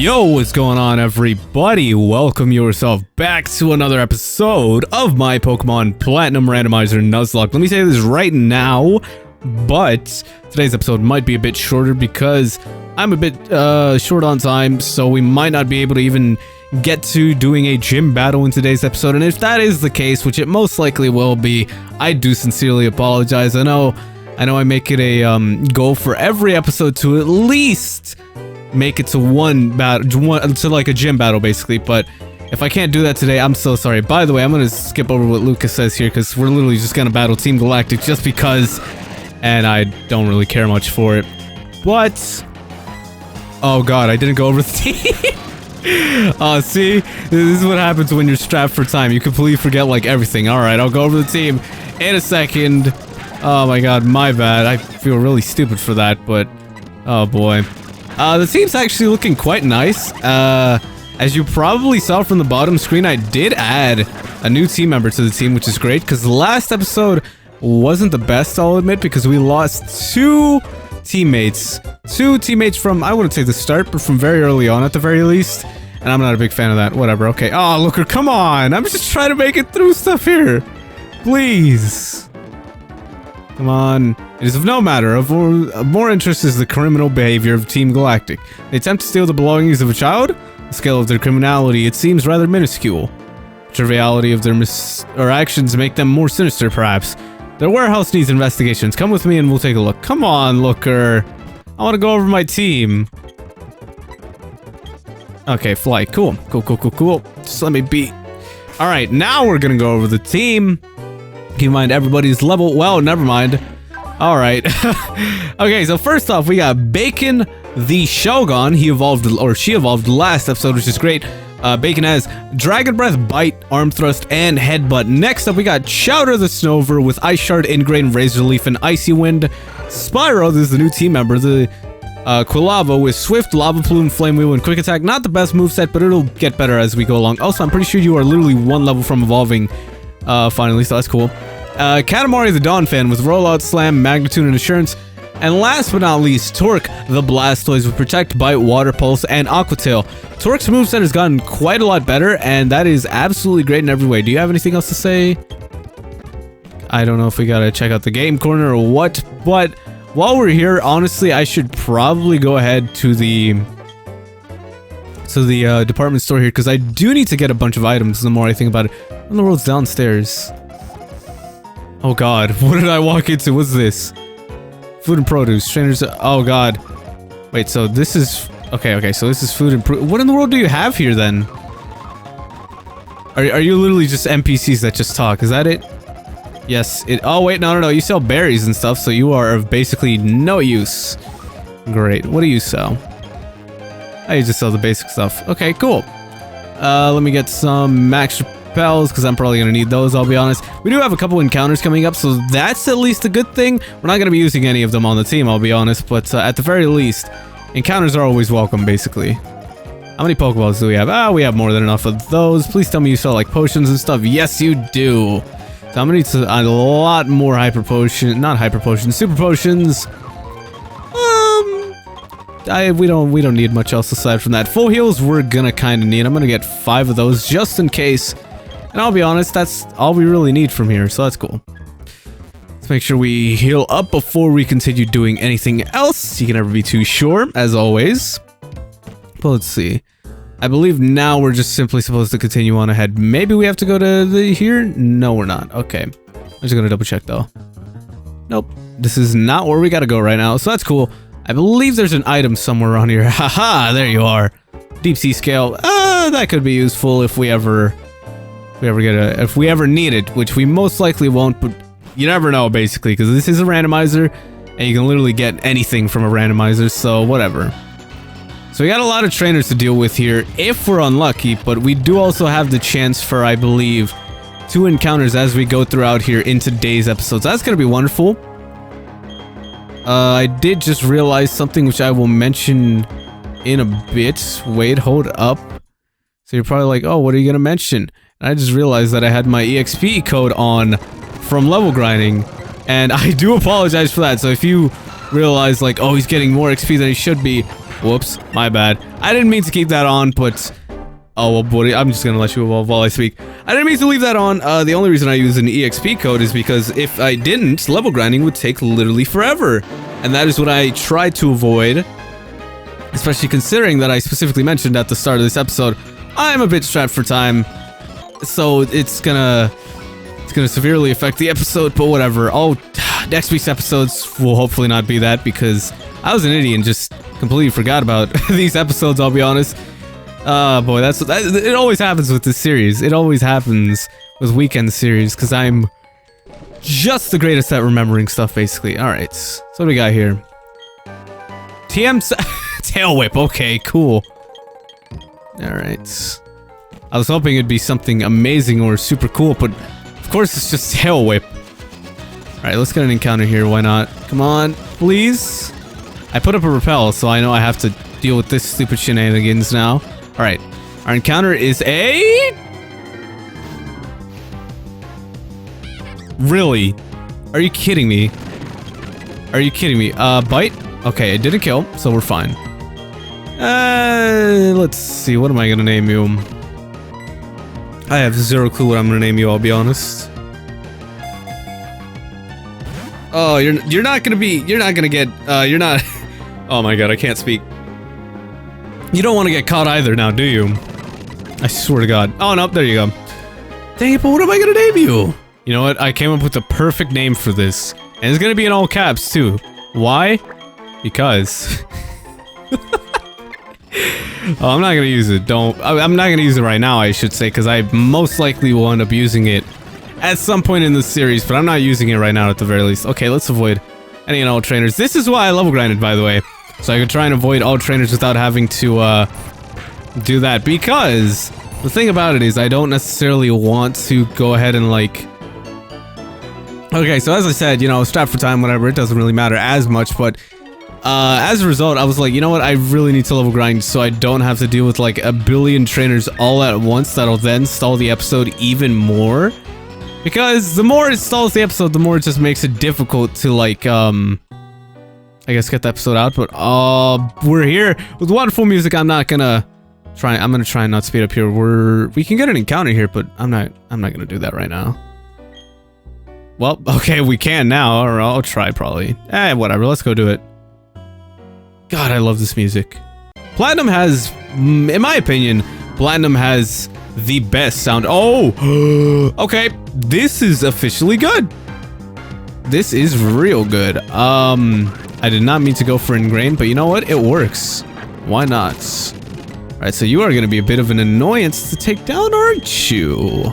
Yo, what's going on, everybody? Welcome yourself back to another episode of my Pokemon Platinum Randomizer Nuzlocke. Let me say this right now, but today's episode might be a bit shorter because I'm a bit short on time, so we might not be able to even get to doing a gym battle in today's episode. And if that is the case, which it most likely will be, I do sincerely apologize. I know I make it a goal for every episode to at least make it to one to like a gym battle basically, but if I can't do that today, I'm so sorry. By the way, I'm gonna skip over what Lucas says here because we're literally just gonna battle Team Galactic just because, and I don't really care much for it. But oh god, I didn't go over the team. See, this is what happens when you're strapped for time. You completely forget like everything. All right, I'll go over the team in a second. Oh my god, my bad. I feel really stupid for that, but oh boy. The team's actually looking quite nice. As you probably saw from the bottom screen, I did add a new team member to the team, which is great, because the last episode wasn't the best, I'll admit, because we lost two teammates from, I wouldn't say the start, but from very early on at the very least, and I'm not a big fan of that. Whatever, okay. Oh, Looker, come on! I'm just trying to make it through stuff here! Please! Come on. It is of no matter. Of more interest is the criminal behavior of Team Galactic. They attempt to steal the belongings of a child. The scale of their criminality, it seems rather minuscule. The triviality of their actions make them more sinister, perhaps. Their warehouse needs investigations. Come with me and we'll take a look. Come on, Looker. I want to go over my team. Okay, fly. Cool. Cool. Just let me be. Alright, now we're gonna go over the team. Keep in mind everybody's level. Well, never mind. Alright. Okay, so first off, we got Bacon the Shogun. He evolved, or she evolved last episode, which is great. Bacon has Dragon Breath, Bite, Arm Thrust, and Headbutt. Next up, we got Chowder the Snover with Ice Shard, Ingrained, Razor Leaf, and Icy Wind. Spyro, this is the new team member. The Quilava with Swift, Lava Plume, Flame Wheel, and Quick Attack. Not the best moveset, but it'll get better as we go along. Also, I'm pretty sure you are literally one level from evolving finally, so that's cool. Katamari the Dawn Fan with Rollout, Slam, Magnitude, and Assurance. And last but not least, Torque the Blastoise with Protect, Bite, Water Pulse, and Aqua Tail. Torque's moveset has gotten quite a lot better, and that is absolutely great in every way. Do you have anything else to say? I don't know if we gotta check out the game corner or what, but while we're here, honestly, I should probably go ahead to the department store here, because I do need to get a bunch of items the more I think about it. What in the world's downstairs? Oh god, what did I walk into? What's this? Food and produce, trainers. Oh god. Wait, so this is okay, so this is food and what in the world do you have here then? Are you literally just NPCs that just talk? Is that it? Yes, oh wait, no, you sell berries and stuff, so you are of basically no use. Great. What do you sell? I just sell the basic stuff. Okay, cool. Let me get some max repels, because I'm probably going to need those, I'll be honest. We do have a couple encounters coming up, so that's at least a good thing. We're not going to be using any of them on the team, I'll be honest, but at the very least, encounters are always welcome, basically. How many Pokeballs do we have? We have more than enough of those. Please tell me you sell, like, potions and stuff. Yes, you do. So I'm going to need a lot more Super Potions. We don't need much else aside from that. Full heals we're gonna kind of need. I'm gonna get 5 of those just in case. And I'll be honest, that's all we really need from here, so that's cool. Let's make sure we heal up before we continue doing anything else. You can never be too sure, as always. But let's see. I believe now we're just simply supposed to continue on ahead. Maybe we have to go to here? No, we're not. Okay. I'm just gonna double check though. Nope. This is not where we gotta go right now, so that's cool. I believe there's an item somewhere around here. Haha, there you are. Deep sea scale. That could be useful if we ever need it, which we most likely won't, but you never know basically, because this is a randomizer and you can literally get anything from a randomizer, so whatever. So we got a lot of trainers to deal with here if we're unlucky, but we do also have the chance for, I believe, 2 encounters as we go throughout here in today's episode. So that's going to be wonderful. I did just realize something which I will mention in a bit. Wait, hold up. So you're probably like, oh, what are you gonna mention? And I just realized that I had my EXP code on from level grinding, and I do apologize for that. So if you realize like, oh, he's getting more XP than he should be, Whoops, my bad. I didn't mean to keep that on, but... Oh, well, buddy, I'm just gonna let you evolve while I speak. I didn't mean to leave that on. The only reason I use an EXP code is because if I didn't, level grinding would take literally forever. And that is what I tried to avoid. Especially considering that I specifically mentioned at the start of this episode, I'm a bit strapped for time. So it's gonna severely affect the episode, but whatever. Oh, next week's episodes will hopefully not be that because I was an idiot and just completely forgot about these episodes, I'll be honest. Boy, it always happens with this series. It always happens with weekend series because I'm just the greatest at remembering stuff, basically. Alright, so what do we got here? Tail Whip, okay, cool. Alright. I was hoping it'd be something amazing or super cool, but of course it's just Tail Whip. Alright, let's get an encounter here, why not? Come on, please. I put up a repel, so I know I have to deal with this stupid shenanigans now. Alright, our encounter is a... Really? Are you kidding me? Are you kidding me? Bite? Okay, it didn't kill, so we're fine. Let's see, what am I gonna name you? I have zero clue what I'm gonna name you, I'll be honest. Oh, you're not gonna get, you're not... Oh my god, I can't speak. You don't want to get caught either now, do you? I swear to god. Oh, no, there you go. Dang it, but what am I gonna name you? You know what? I came up with the perfect name for this. And it's gonna be in all caps, too. Why? Because... Oh, I'm not gonna use it. I'm not gonna use it right now, I should say, because I most likely will end up using it at some point in this series, but I'm not using it right now at the very least. Okay, let's avoid any and all trainers. This is why I level grinded, by the way. So I could try and avoid all trainers without having to, do that. Because the thing about it is I don't necessarily want to go ahead and, like... Okay, so as I said, you know, strapped for time, whatever, it doesn't really matter as much, but... as a result, I was like, you know what, I really need to level grind so I don't have to deal with, like, a billion trainers all at once that'll then stall the episode even more. Because the more it stalls the episode, the more it just makes it difficult to, like, I guess get the episode out, but we're here with wonderful music. I'm gonna try and not speed up here. We can get an encounter here, but I'm not gonna do that right now. Well, okay, we can now, or I'll try probably. Whatever, let's go do it. God, I love this music. Platinum has, in my opinion, Platinum has the best sound. Oh, okay, this is officially good. This is real good. I did not mean to go for ingrained, but you know what? It works. Why not? Alright, so you are going to be a bit of an annoyance to take down, aren't you?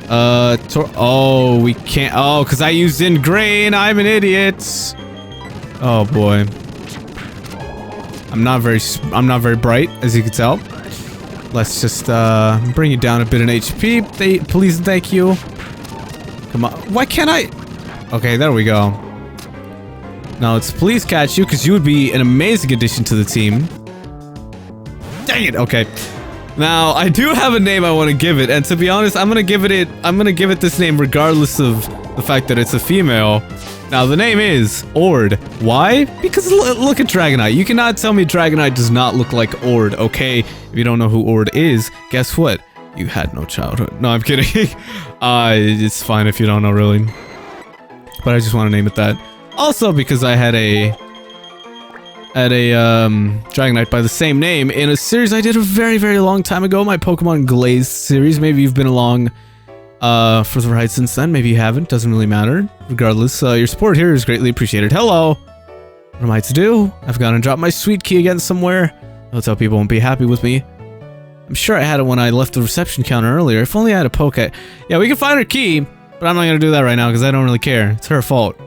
Oh, we can't. Oh, because I used ingrain. I'm an idiot. Oh, boy. I'm not very bright, as you can tell. Let's just, bring you down a bit in HP. Please and thank you. Come on. Why can't I? Okay, there we go. Now let's please catch you, because you would be an amazing addition to the team. Dang it, okay. Now, I do have a name I want to give it, and to be honest, I'm gonna give it this name regardless of the fact that it's a female. Now, the name is Ord. Why? Because look at Dragonite. You cannot tell me Dragonite does not look like Ord, okay? If you don't know who Ord is, guess what? You had no childhood. No, I'm kidding. It's fine if you don't know, really. But I just want to name it that. Also, because I had a Dragonite by the same name in a series I did a very, very long time ago, my Pokemon Glaze series. Maybe you've been along for the ride since then, maybe you haven't, doesn't really matter. Regardless, your support here is greatly appreciated. Hello! What am I to do? I've gone and dropped my sweet key again somewhere. That's how people won't be happy with me. I'm sure I had it when I left the reception counter earlier. If only I had a poke. Yeah, we can find her key, but I'm not gonna do that right now because I don't really care. It's her fault.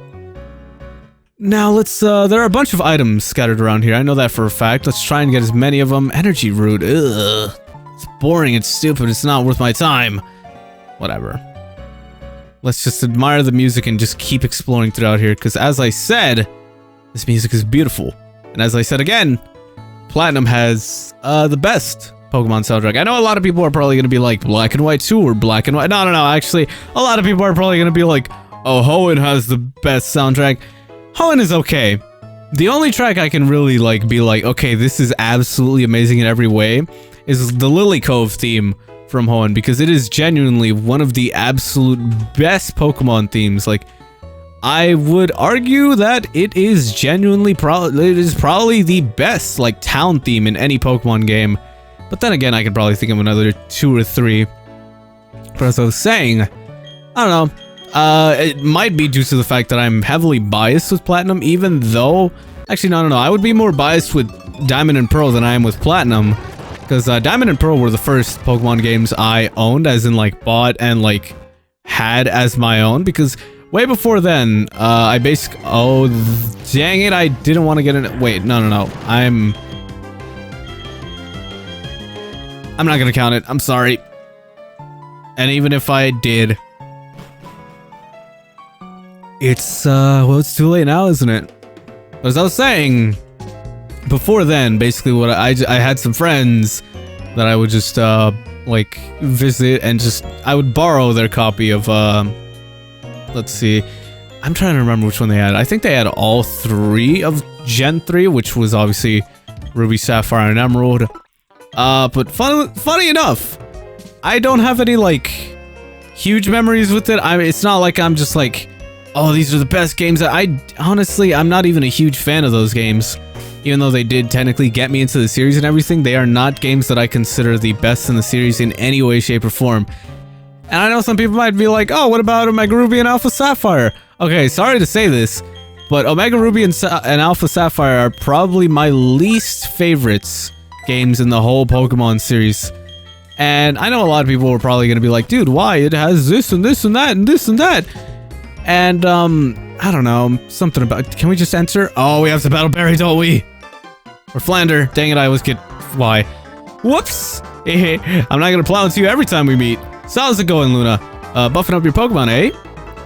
Now let's, there are a bunch of items scattered around here. I know that for a fact. Let's try and get as many of them. Energy root. Ugh. It's boring. It's stupid. It's not worth my time. Whatever. Let's just admire the music and just keep exploring throughout here. Because as I said, this music is beautiful. And as I said again, Platinum has, the best Pokemon soundtrack. I know a lot of people are probably going to be like Black and White 2 or Black and White. No. Actually, a lot of people are probably going to be like, oh, Hoenn has the best soundtrack. Hoenn is okay. The only track I can really like be like, okay, this is absolutely amazing in every way, is the Lily Cove theme from Hoenn, because it is genuinely one of the absolute best Pokemon themes. Like, I would argue that it is genuinely probably the best like town theme in any Pokemon game. But then again, I could probably think of another 2 or 3. But as I was saying, I don't know. It might be due to the fact that I'm heavily biased with Platinum, even though... Actually, no. I would be more biased with Diamond and Pearl than I am with Platinum. Because Diamond and Pearl were the first Pokemon games I owned, as in, like, bought and, like, had as my own. Because way before then, I basically... Oh, dang it, I didn't want to get in... Wait, no. I'm not gonna count it. I'm sorry. And even if I did... It's, well, it's too late now, isn't it? But as I was saying, before then, basically what I had some friends that I would just, like, visit and I would borrow their copy of, let's see. I'm trying to remember which one they had. I think they had all 3 of Gen 3, which was obviously Ruby, Sapphire, and Emerald. But funny enough, I don't have any, like, huge memories with it. It's not like I'm just like... Oh, these are the best games. Honestly, I'm not even a huge fan of those games. Even though they did technically get me into the series and everything, they are not games that I consider the best in the series in any way, shape, or form. And I know some people might be like, oh, what about Omega Ruby and Alpha Sapphire? Okay, sorry to say this, but Omega Ruby and Alpha Sapphire are probably my least favorites games in the whole Pokemon series. And I know a lot of people were probably going to be like, dude, why? It has this and this and that and this and that. And, I don't know, something about... Can we just enter? Oh, we have to Battle Berry, don't we? Or Flander. Dang it, I always get... Why? Whoops! I'm not gonna plow into you every time we meet. So how's it going, Luna? Buffing up your Pokemon, eh?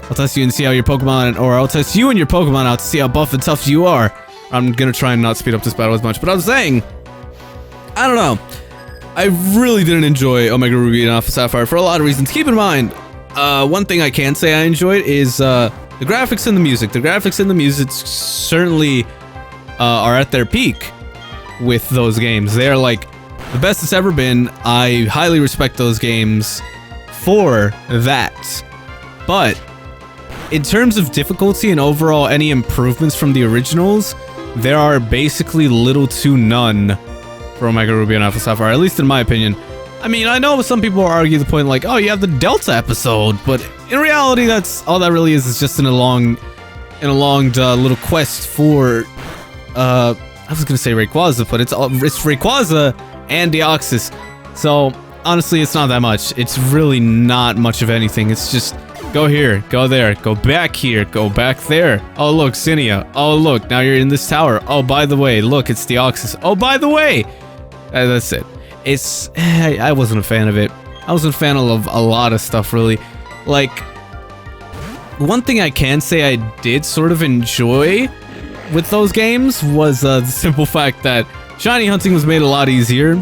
I'll test you and see how your Pokemon... Or I'll test you and your Pokemon out to see how buff and tough you are. I'm gonna try and not speed up this battle as much. But I was saying... I don't know. I really didn't enjoy Omega Ruby and Alpha Sapphire for a lot of reasons. Keep in mind... one thing I can say I enjoyed is, the graphics and the music. The graphics and the music certainly, are at their peak with those games. They are, like, the best it's ever been. I highly respect those games for that. But, in terms of difficulty and overall any improvements from the originals, there are basically little to none for Omega Ruby and Alpha Sapphire, at least in my opinion. I mean, I know some people argue the point like, oh, you have the Delta episode, but in reality, that's all that really is just in a long little quest for, I was gonna say Rayquaza, but it's Rayquaza and Deoxys. So honestly, it's not that much. It's really not much of anything. It's just go here, go there, go back here, go back there. Oh look, Cynia. Oh look, now you're in this tower. Oh, by the way, look, it's Deoxys. Oh, by the way, that's it. I wasn't a fan of it. I wasn't a fan of a lot of stuff, really. Like, one thing I can say I did sort of enjoy with those games was the simple fact that shiny hunting was made a lot easier.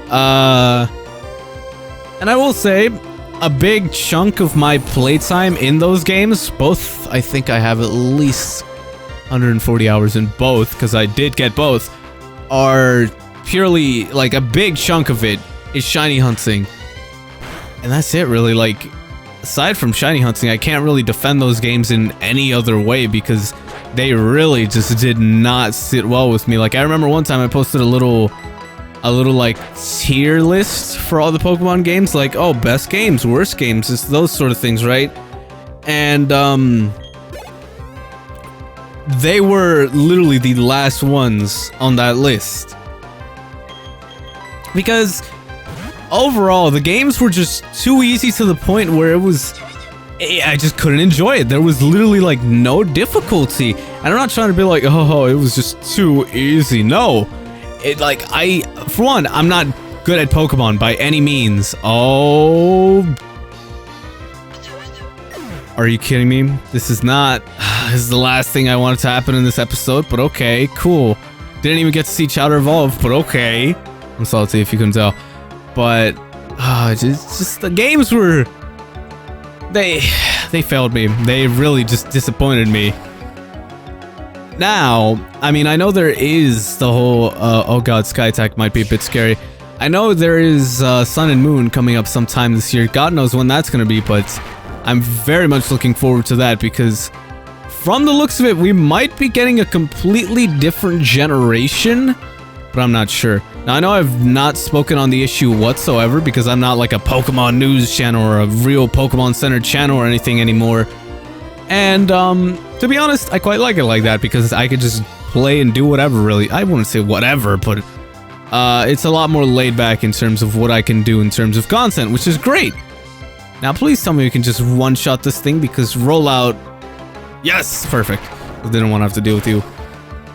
And I will say, a big chunk of my playtime in those games, both, I think I have at least 140 hours in both, because I did get both, are purely, like, a big chunk of it is shiny hunting. And that's it, really. Like, aside from shiny hunting, I can't really defend those games in any other way, because they really just did not sit well with me. Like, I remember one time I posted a little like tier list for all the Pokemon games, like, oh, best games, worst games, it's those sort of things, right? And they were literally the last ones on that list, because overall the games were just too easy to the point where I just couldn't enjoy it. There was literally like no difficulty, and I'm not trying to be like, oh, it was just too easy. No, for one, I'm not good at Pokemon by any means. Oh, are you kidding me? This is the last thing I wanted to happen in this episode, but okay, cool. Didn't even get to see Chowder evolve, but okay. I'm salty if you couldn't tell. But, just the games were... They failed me. They really just disappointed me. Now, I mean, I know there is the whole, oh god, Sky Attack might be a bit scary. I know there is Sun and Moon coming up sometime this year. God knows when that's going to be, but I'm very much looking forward to that because from the looks of it, we might be getting a completely different generation, but I'm not sure. Now, I know I've not spoken on the issue whatsoever because I'm not like a Pokemon news channel or a real Pokemon-centered channel or anything anymore. And, to be honest, I quite like it like that because I could just play and do whatever, really. I wouldn't say whatever, but it's a lot more laid back in terms of what I can do in terms of content, which is great. Now, please tell me we can just one-shot this thing because rollout... Yes! Perfect. I didn't want to have to deal with you.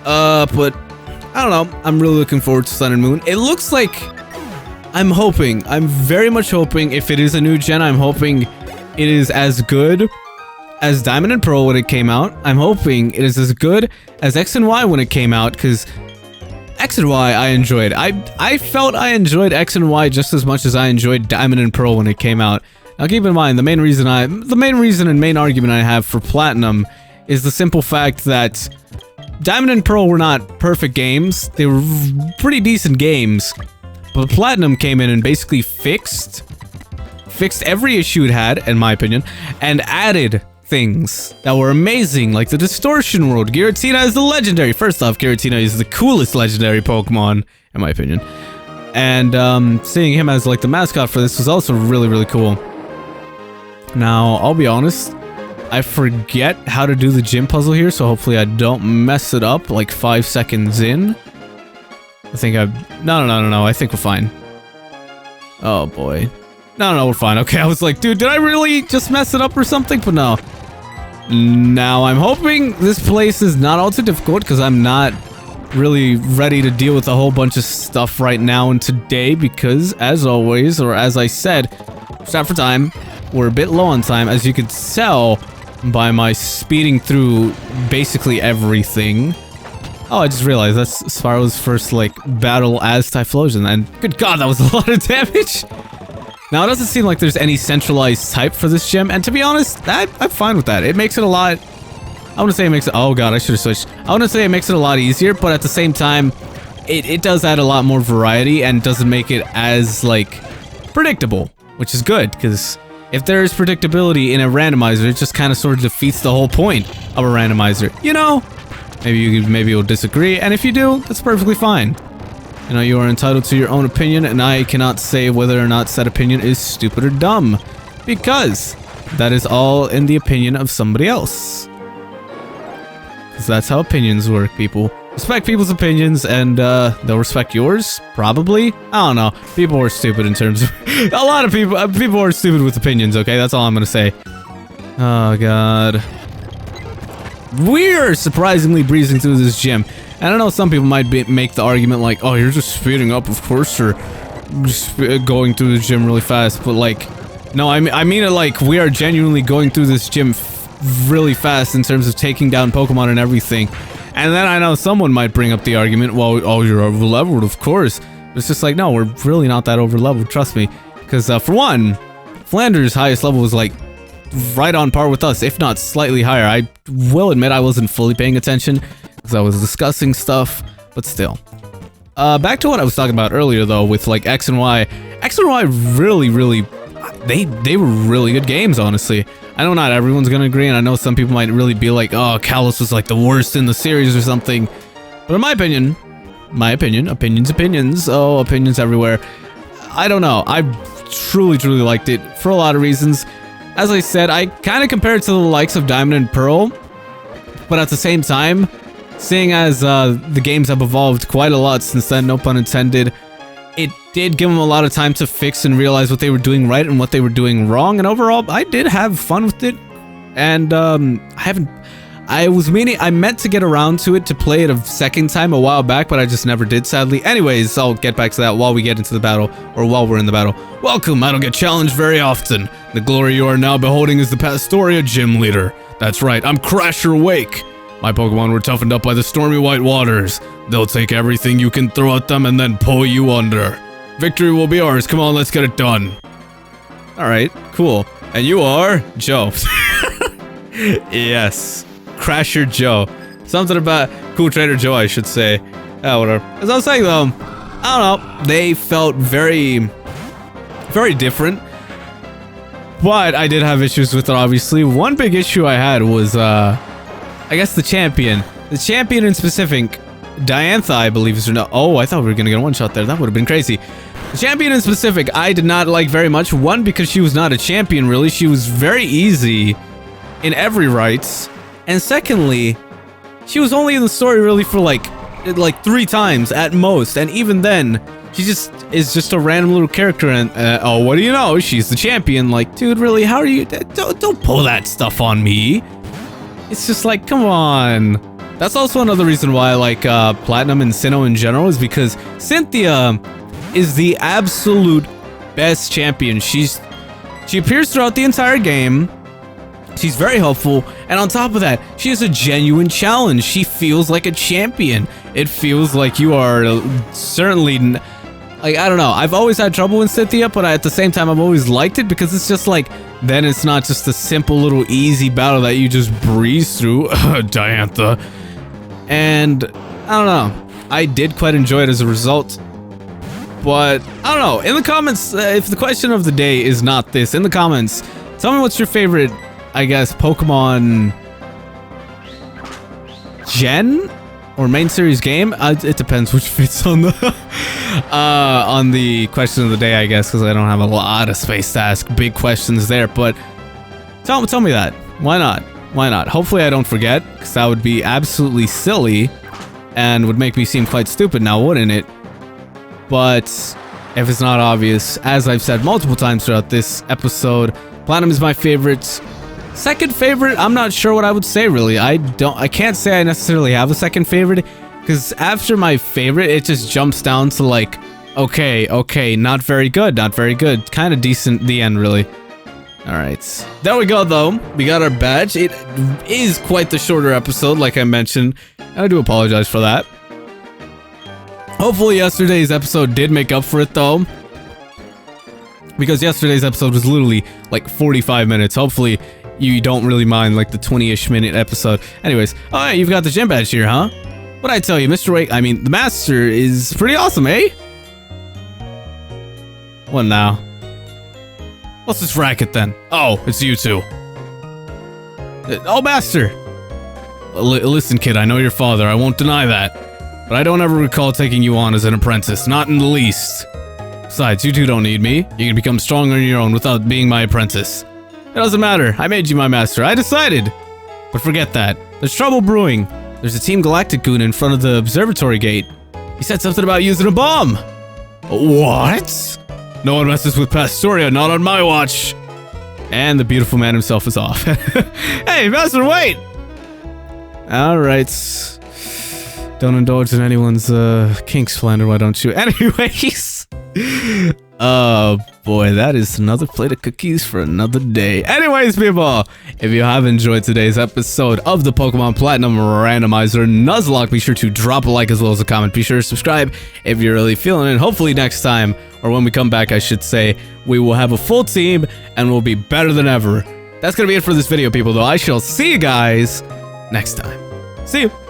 But... I don't know. I'm really looking forward to Sun and Moon. It looks like... I'm very much hoping, if it is a new gen, I'm hoping it is as good as Diamond and Pearl when it came out. I'm hoping it is as good as X and Y when it came out, because X and Y I enjoyed. I felt I enjoyed X and Y just as much as I enjoyed Diamond and Pearl when it came out. Now keep in mind, the main reason and main argument I have for Platinum is the simple fact that Diamond and Pearl were not perfect games. They were pretty decent games, but Platinum came in and basically fixed every issue it had, in my opinion, and added things that were amazing, like the Distortion World. Giratina is the legendary. First off, Giratina is the coolest legendary Pokemon, in my opinion. And seeing him as like the mascot for this was also really, really cool. Now, I'll be honest, I forget how to do the gym puzzle here, so hopefully I don't mess it up like 5 seconds in. I think No, I think we're fine. Oh boy. No, we're fine. Okay, I was like, dude, did I really just mess it up or something? But no. Now, I'm hoping this place is not all too difficult, because I'm not really ready to deal with a whole bunch of stuff right now and today, because, as always, or as I said, stop for time, we're a bit low on time, as you could tell by my speeding through basically everything. Oh, I just realized that's Spiral's first, like, battle as Typhlosion, and good god, that was a lot of damage! Now, it doesn't seem like there's any centralized type for this gym, and to be honest, I'm fine with that. It makes it a lot... I want to say it makes it... Oh god, I should have switched. I want to say it makes it a lot easier, but at the same time, it does add a lot more variety and doesn't make it as, like, predictable, which is good, because if there is predictability in a randomizer, it just kind of sort of defeats the whole point of a randomizer. You know? Maybe you'll disagree, and if you do, that's perfectly fine. You know, you are entitled to your own opinion, and I cannot say whether or not said opinion is stupid or dumb, because that is all in the opinion of somebody else. Because that's how opinions work, people. Respect people's opinions, and they'll respect yours, probably. I don't know. People are stupid in terms of... a lot of people are stupid with opinions, okay? That's all I'm gonna say. Oh, God. We're surprisingly breezing through this gym. And I know some people might make the argument like, oh, you're just speeding up, of course, or just going through the gym really fast, but like, no, I mean it like, we are genuinely going through this gym really fast in terms of taking down Pokemon and everything. And then I know someone might bring up the argument, well, oh, you're over-leveled, of course. It's just like, no, we're really not that over-leveled, trust me. Because, for one, Flanders' highest level was like, right on par with us, if not slightly higher. I will admit I wasn't fully paying attention, because I was discussing stuff, but still. Back to what I was talking about earlier, though, with, like, X and Y. X and Y really, they were really good games, honestly. I know not everyone's gonna agree, and I know some people might really be like, oh, Kalos was, like, the worst in the series or something. But in my opinion, opinions, oh, opinions everywhere. I don't know. I truly liked it for a lot of reasons. As I said, I kind of compare it to the likes of Diamond and Pearl, but at the same time, seeing as the games have evolved quite a lot since then, no pun intended, it did give them a lot of time to fix and realize what they were doing right and what they were doing wrong, and overall, I did have fun with it, and I meant to get around to it to play it a second time a while back, but I just never did, sadly. Anyways, I'll get back to that while we get into the battle, or while we're in the battle. Welcome, I don't get challenged very often. The glory you are now beholding is the Pastoria Gym Leader. That's right, I'm Crasher Wake. My Pokemon were toughened up by the stormy white waters. They'll take everything you can throw at them and then pull you under. Victory will be ours, come on, let's get it done. Alright, cool. And you are Joe. Yes. Crasher Joe. So Something about Cool Trader Joe, I should say. Yeah, whatever. As I was saying though, I don't know. They felt very, very different. But I did have issues with it, obviously. One big issue I had was, I guess the champion. The champion in specific, Diantha, I believe is her name. Oh, I thought we were gonna get a one-shot there. That would have been crazy. The champion in specific, I did not like very much. One, because she was not a champion, really. She was very easy in every rights. And secondly, she was only in the story really for like 3 times at most. And even then, she just is just a random little character. And oh, what do you know? She's the champion. Like, dude, really? How are you? Don't pull that stuff on me. It's just like, come on. That's also another reason why I like Platinum and Sinnoh in general, is because Cynthia is the absolute best champion. She appears throughout the entire game. She's very helpful, and on top of that, she is a genuine challenge. She feels like a champion. It feels like you are certainly, like, I don't know. I've always had trouble with Cynthia, but at the same time, I've always liked it because it's just like, then it's not just a simple little easy battle that you just breeze through. Diantha. And I don't know. I did quite enjoy it as a result. But I don't know. In the comments, if the question of the day is not this, in the comments, tell me what's your favorite, I guess, Pokemon Gen or main series game. It depends which fits on the question of the day, I guess, because I don't have a lot of space to ask big questions there. But tell me that. Why not? Why not? Hopefully I don't forget, because that would be absolutely silly and would make me seem quite stupid now, wouldn't it? But if it's not obvious, as I've said multiple times throughout this episode, Platinum is my favorite. Second favorite, I'm not sure what I would say, really. I can't say I necessarily have a second favorite, because after my favorite, it just jumps down to like, okay, not very good, kind of decent, the end, really. Alright, there we go though. We got our badge. It is quite the shorter episode, like I mentioned. I do apologize for that. Hopefully yesterday's episode did make up for it though, because yesterday's episode was literally like 45 minutes. Hopefully you don't really mind like the 20-ish minute episode. Anyways, oh yeah, you've got the gym badge here, huh? What'd I tell you, Mr. Wake? I mean, the master is pretty awesome, eh? What now? What's this racket then? Oh, it's you two. Oh, master! Listen, kid, I know your father, I won't deny that. But I don't ever recall taking you on as an apprentice, not in the least. Besides, you two don't need me. You can become strong on your own without being my apprentice. It doesn't matter, I made you my master, I decided. But forget that, there's trouble brewing. There's a Team Galactic goon in front of the observatory gate. He said something about using a bomb. What? No one messes with Pastoria, not on my watch. And the beautiful man himself is off. Hey, master, wait! Alright. Don't indulge in anyone's kink slander, why don't you? Anyways. Oh boy, that is another plate of cookies for another day. Anyways, people, if you have enjoyed today's episode of the Pokemon Platinum Randomizer Nuzlocke, be sure to drop a like as well as a comment. Be sure to subscribe if you're really feeling it. Hopefully next time, or when we come back, I should say, we will have a full team and we'll be better than ever. That's gonna be it for this video, people, though. I shall see you guys next time. See you.